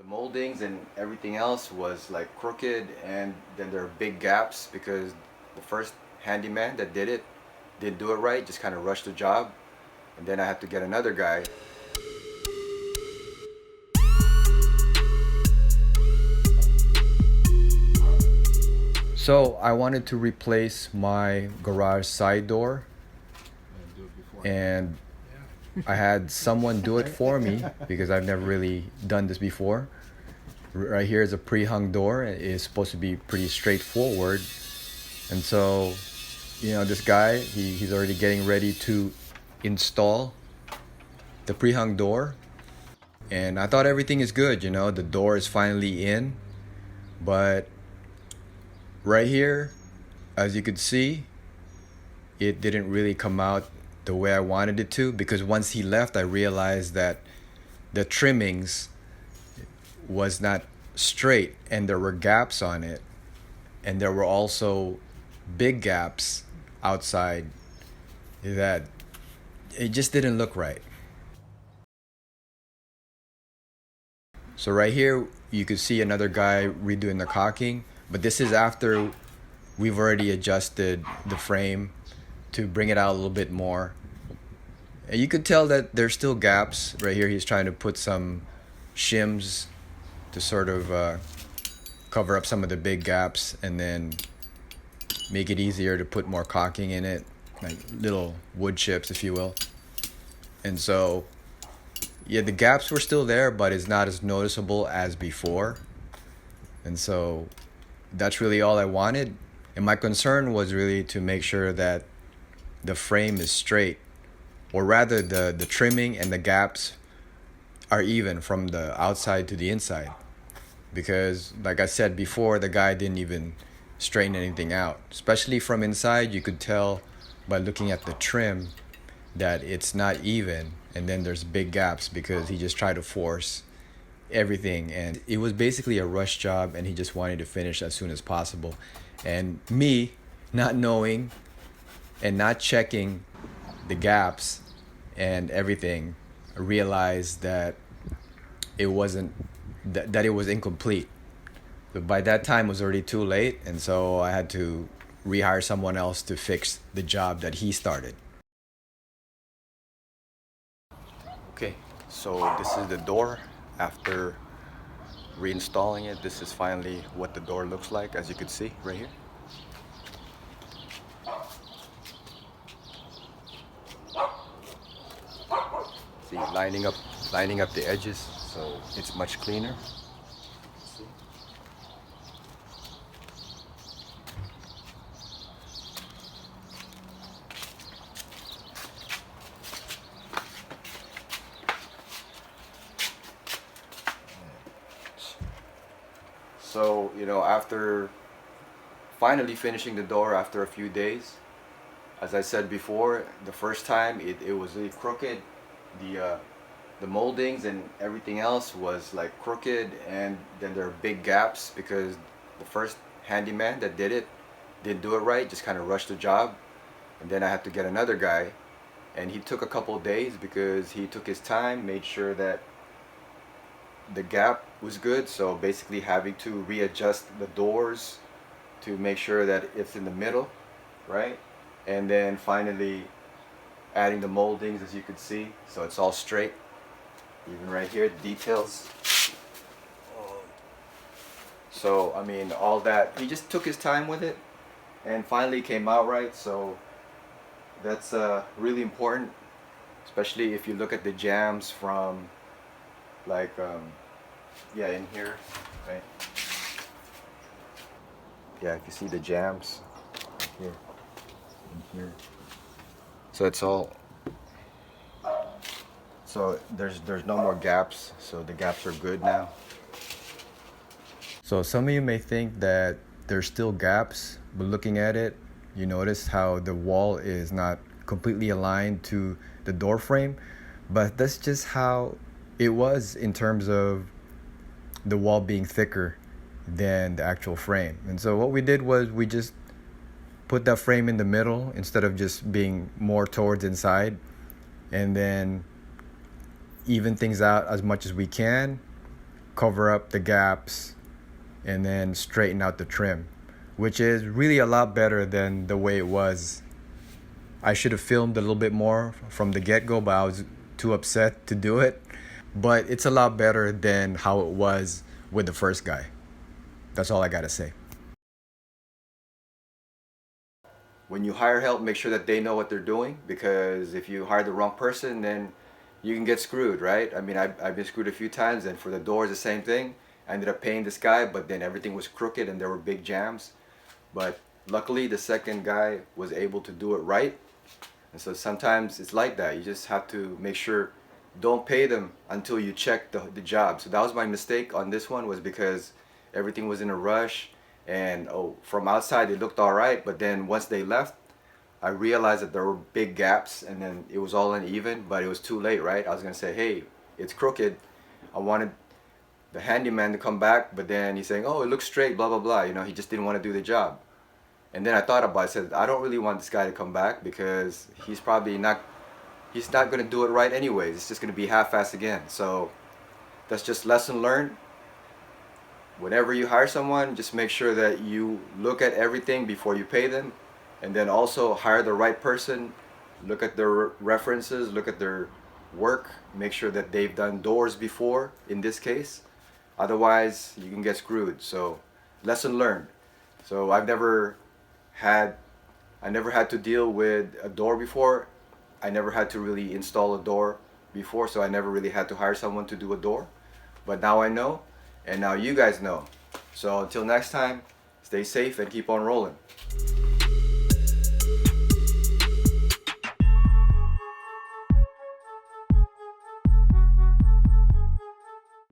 The moldings and everything else was like crooked, and then there are big gaps because the first handyman that did it didn't do it right, just kind of rushed the job, and then I had to get another guy. So I wanted to replace my garage side door, and I had someone do it for me because I've never really done this before. Right here is a pre-hung door. It is supposed to be pretty straightforward. And so, this guy, he's already getting ready to install the pre-hung door. And I thought everything is good, the door is finally in. But right here, as you could see, it didn't really come out the way I wanted it to, because once he left, I realized that the trimmings was not straight and there were gaps on it, and there were also big gaps outside that it just didn't look right. So right here you could see another guy redoing the caulking, but this is after we've already adjusted the frame to bring it out a little bit more. And you could tell that there's still gaps. Right here he's trying to put some shims to sort of cover up some of the big gaps and then make it easier to put more caulking in it, like little wood chips, if you will. And so, yeah, the gaps were still there, but it's not as noticeable as before. And so that's really all I wanted. And my concern was really to make sure that the frame is straight, or rather the trimming and the gaps are even from the outside to the inside. Because like I said before, the guy didn't even straighten anything out. Especially from inside, you could tell by looking at the trim that it's not even, and then there's big gaps because he just tried to force everything, and it was basically a rush job, and he just wanted to finish as soon as possible. And me not knowing and not checking the gaps and everything, realized that it wasn't that it was incomplete. But by that time it was already too late, and so I had to rehire someone else to fix the job that he started. Okay, so this is the door after reinstalling it. This is finally what the door looks like, as you can see right here. See, lining up the edges, so it's much cleaner. So, after finally finishing the door after a few days, as I said before, the first time it was really crooked. The moldings and everything else was like crooked, and then there are big gaps because the first handyman that did it didn't do it right, just kind of rushed the job, and then I had to get another guy, and he took a couple of days because he took his time, made sure that the gap was good. So basically having to readjust the doors to make sure that it's in the middle, right? And then finally adding the moldings, as you can see, so it's all straight. Even right here, the details. So I mean, all that, he just took his time with it and finally came out right. So that's really important, especially if you look at the jams from like yeah, in here, right? Yeah, if you see the jams here, in here, so it's all, so there's no more gaps, so the gaps are good now. So some of you may think that there's still gaps, but looking at it, you notice how the wall is not completely aligned to the door frame, but that's just how it was in terms of the wall being thicker than the actual frame. And so what we did was we just put that frame in the middle instead of just being more towards inside, and then even things out as much as we can, cover up the gaps, and then straighten out the trim, which is really a lot better than the way it was. I should have filmed a little bit more from the get-go, but I was too upset to do it. But it's a lot better than how it was with the first guy. That's all I gotta say. When you hire help, make sure that they know what they're doing, because if you hire the wrong person, then you can get screwed, right? I mean, I've been screwed a few times, and for the doors, the same thing. I ended up paying this guy, but then everything was crooked and there were big jams. But luckily, the second guy was able to do it right. And so sometimes it's like that. You just have to make sure, don't pay them until you check the job. So that was my mistake on this one, was because everything was in a rush, and from outside it looked all right, but then once they left, I realized that there were big gaps, and then it was all uneven, but it was too late, right? I was gonna say, hey, it's crooked. I wanted the handyman to come back, but then he's saying, oh, it looks straight, blah blah blah. He just didn't want to do the job. And then I thought about it, I said, I don't really want this guy to come back, because he's not going to do it right anyways. It's just going to be half-assed again. So that's just lesson learned. Whenever you hire someone, just make sure that you look at everything before you pay them, and then also hire the right person. Look at their references, look at their work, make sure that they've done doors before in this case. Otherwise, you can get screwed. So lesson learned. So had I never had to deal with a door before. I never had to really install a door before, so I never really had to hire someone to do a door. But now I know, and now you guys know. So until next time, stay safe and keep on rolling.